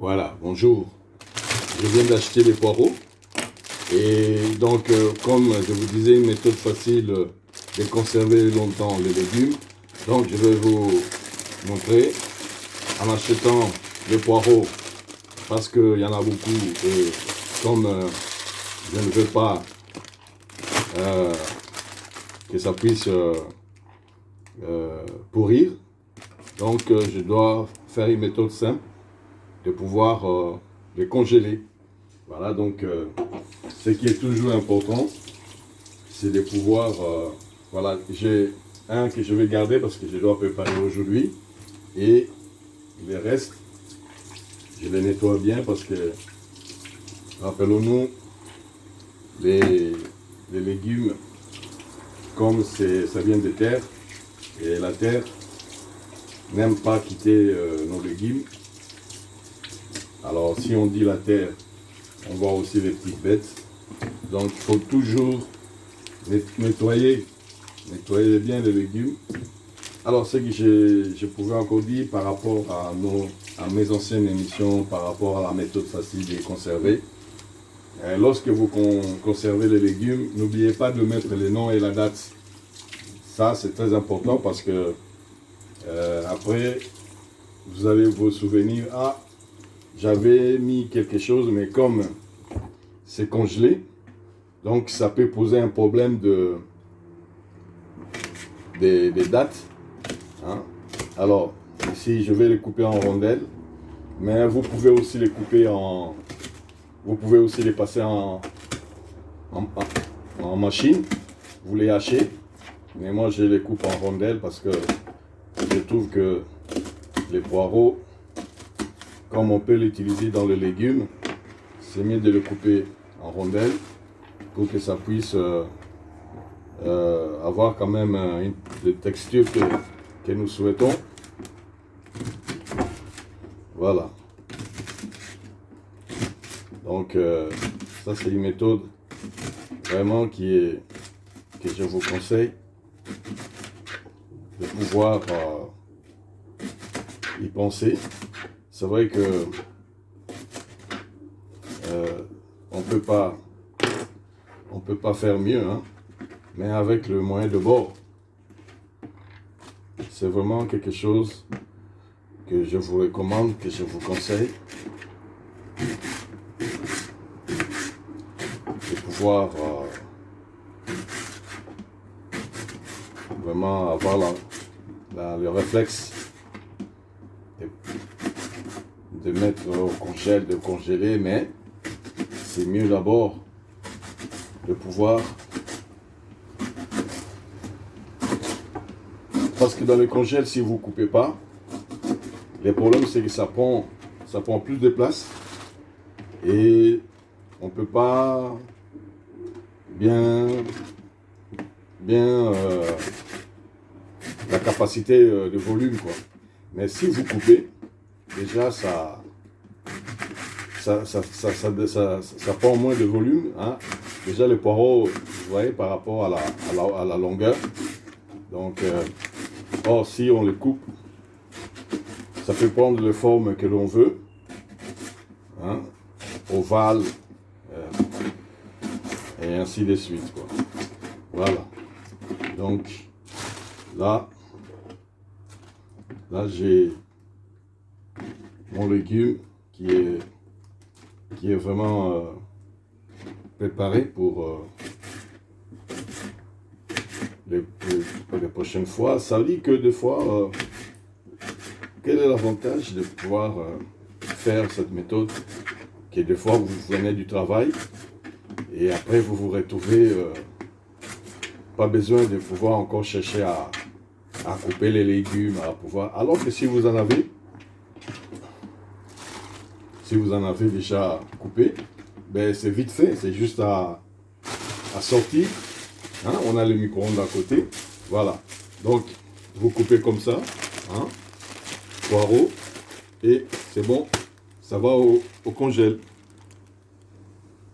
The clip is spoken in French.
Voilà, bonjour. Je viens d'acheter les poireaux. Et donc, comme je vous disais, une méthode facile de conserver longtemps les légumes. Donc, je vais vous montrer en achetant les poireaux parce qu'il y en a beaucoup. Et comme je ne veux pas que ça puisse pourrir, donc je dois faire une méthode simple de pouvoir les congeler. Voilà, donc ce qui est toujours important, c'est de pouvoir, voilà, j'ai un que je vais garder parce que je dois préparer aujourd'hui et les restes, je les nettoie bien parce que, rappelons-nous, les légumes, comme ça vient de terre, et la terre n'aime pas quitter nos légumes. Alors si on dit la terre, on voit aussi les petites bêtes. Donc il faut toujours nettoyer bien les légumes. Alors ce que je pouvais encore dire par rapport à mes anciennes émissions, par rapport à la méthode facile de conserver. Lorsque vous conservez les légumes, n'oubliez pas de mettre les noms et la date. Ça c'est très important parce que après vous allez vous souvenir, ah, j'avais mis quelque chose, mais comme c'est congelé, donc ça peut poser un problème des dates. Hein? Alors, ici, je vais les couper en rondelles, mais vous pouvez aussi les couper vous pouvez aussi les passer en machine, vous les hachez, mais moi je les coupe en rondelles parce que je trouve que les poireaux, comme on peut l'utiliser dans les légumes, c'est mieux de le couper en rondelles pour que ça puisse avoir quand même une texture que nous souhaitons. Voilà. Donc ça c'est une méthode vraiment que je vous conseille de pouvoir y penser. C'est vrai que on peut pas faire mieux, hein, mais avec le moyen de bord, c'est vraiment quelque chose que je vous recommande, que je vous conseille, de pouvoir vraiment avoir le réflexe de mettre au congèle, de congeler, mais c'est mieux d'abord de pouvoir, parce que dans le congèle, si vous ne coupez pas, le problème c'est que ça prend plus de place et on ne peut pas bien la capacité de volume, quoi. Mais si vous coupez, déjà ça prend moins de volume, hein. Déjà les poireaux, vous voyez, par rapport à la longueur. Donc, or si on les coupe, ça peut prendre les formes que l'on veut, hein, ovale, et ainsi de suite, quoi. Voilà. Donc là j'ai mon légume qui est vraiment préparé pour les prochaines fois. Ça dit que des fois, quel est l'avantage de pouvoir faire cette méthode, que des fois vous venez du travail et après vous vous retrouvez pas besoin de pouvoir encore chercher à couper les légumes, à pouvoir, alors que si vous en avez déjà coupé, ben c'est vite fait, c'est juste à sortir, hein, on a le micro-ondes à côté, voilà, donc vous coupez comme ça, hein, poireaux, et c'est bon, ça va au congèle.